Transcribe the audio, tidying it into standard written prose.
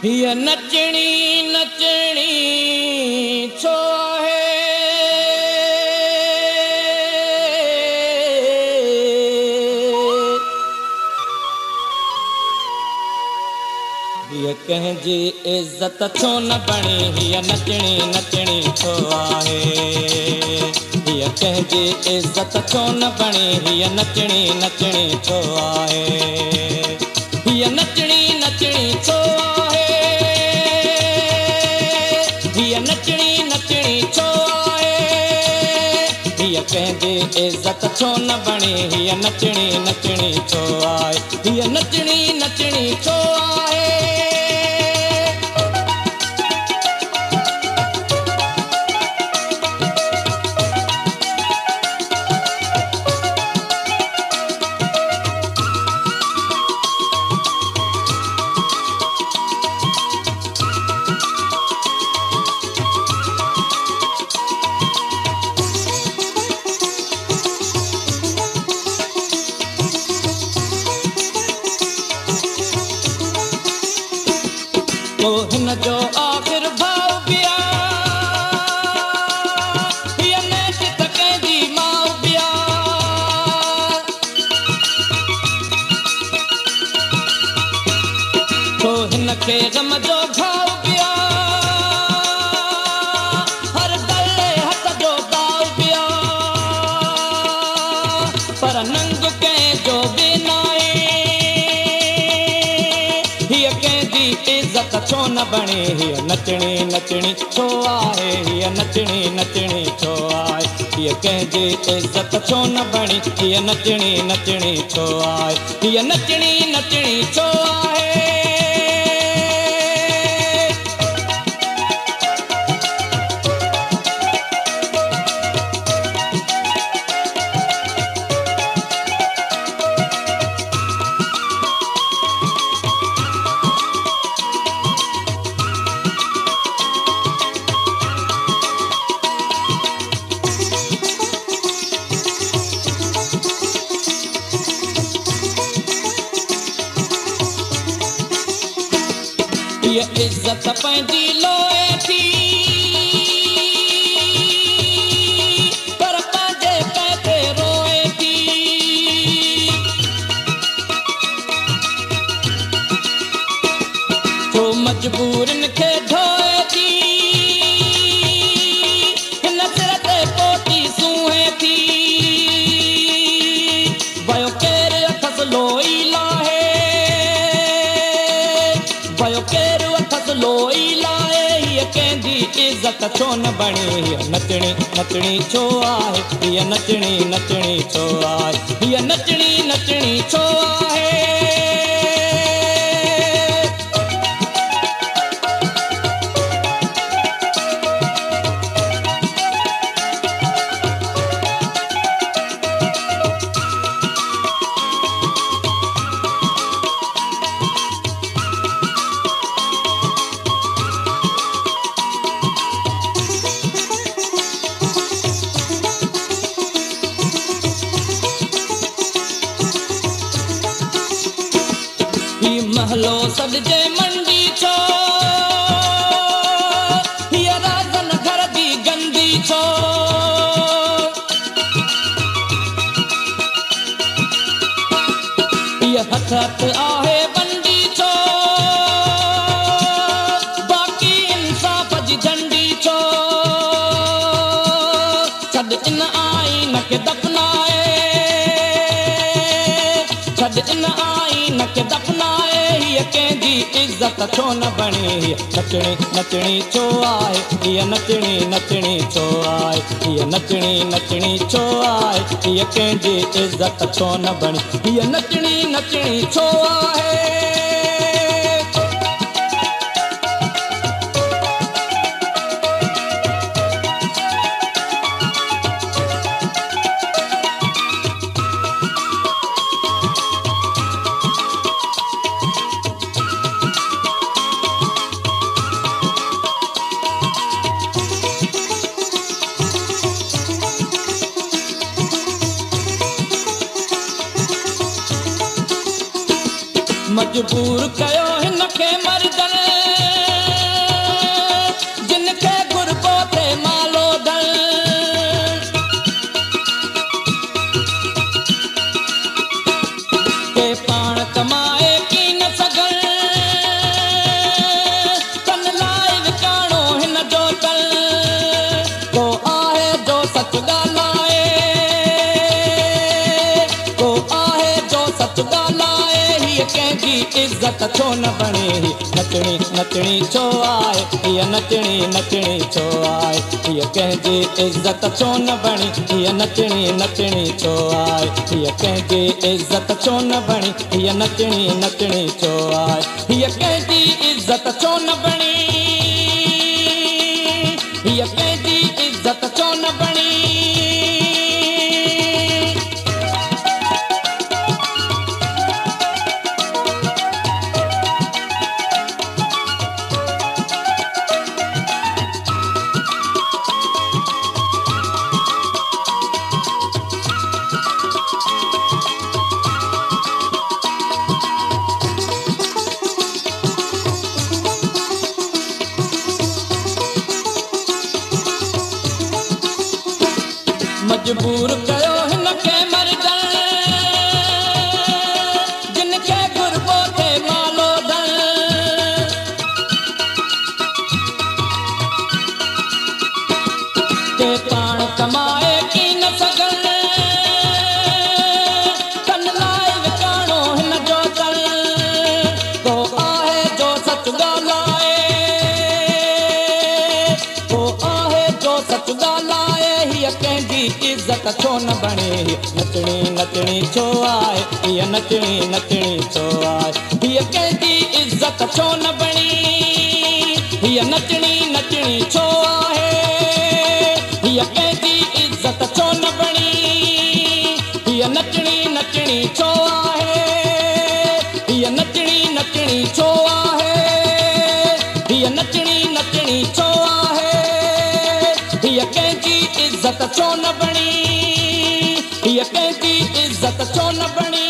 हीअ नचणी नचणी छो आहे हीअ कंहिंजी इज़त छो न बणी हीअ नचणी नचणी छो आहे हीअ कंहिंजी इज़त छो न बणी हीअ नचणी नचणी छो आहे हीअ नचणी नचणी छो आहे हीअ नचणी नचणी छो आहे हीअ कंहिंजी इज़त छो न बणी हीअ नचणी नचणी छो आहे हीअ नचणी नचणी छो आहे तो हिन जो आख़िर भाव बिया हीअ नेठ त कंहिंजी माउ बिया तो हिन खे ग़म जो घाव बिया हर गले हथ जो दाव बिया पर नंग कंहिंजो बि नाहे हीअ कंहिंजी इज़त छो न बणी हीअ नचणी नचणी छो आहे हीअ नचणी नचणी छो आहे हीअ कंहिंजी इज़त छो न बणी हीअ नचणी नचणी छो आहे हीअ नचणी नचणी छो आहे हीअ इज़त पंहिंजी लोए थी पर पंहिंजे पैसे रोए थी छो मजबूरनि खे ढोए थी हिन सिर ते पोटी सूहे थी वयो केरु अथसि लोई लाहे वयो केरु अथसि लोई लाहे हीअ कंहिंजी इज़त छो न बणी हीअ नचणी नचणी छो आहे हीअ नचणी नचणी छो आहे हीअ नचणी नचणी छो आहे महलो सॾिजे मंडी छो हीअ राज़न घर जी गंदी छो हीअ हथ हथ आहे बंदी छो बाक़ी इंसाफ़ जी झंडी छो छॾ इन आईन खे दफ़नाए छॾ इन आईन खे दफ़नाए हीअ कंहिंजी इज़त छो न बणी हीअ नचणी नचणी छो आहे हीअ नचणी नचणी छो आहे हीअ नचणी नचणी छो आहे हीअ कंहिंजी इज़त छो न बणी हीअ नचणी नचणी छो आहे मजबूर कयो हिन खे मर्दनि हीअ कंहिंजी इज़त छो न बणे नचणी नचणी छो आहे हीअ नचणी नचणी छो आहे हीअ कंहिंजी इज़त छो न बणी हीअ नचणी नचणी छो आहे हीअ कंहिंजी इज़त छो न बणी हीअ नचणी नचणी छो आहे हीअ कंहिंजी इज़त छो न बणी हीअ कंहिंजी इज़त छो न बणी मजबूर कयो हिन खे मरजण जिन खे गुरबो थे मालो धन के पाण कमाए की न सघन तन लाइ विकाणो हिन जो तन को आहे जो सच ॻाल्हाए को आहे जो सच ॻाल्हाए हीअ कंहिंजी इज़त छो न बणे नचणी नचणी छो आहे हीअ नचणी नचणी छो आहे हीअ कंहिंजी इज़त छो न बणी हीअ नचणी नचणी छो आहे हीअ कंहिंजी इज़त छो न बणी हीअ नचणी नचणी छो आहे हीअ नचणी नचणी छो आहे हीअ नचणी नचणी छो आहे हीअ कंहिंजी इज़त छो न बणी हीअ कंहिंजी इज़त छो न बणी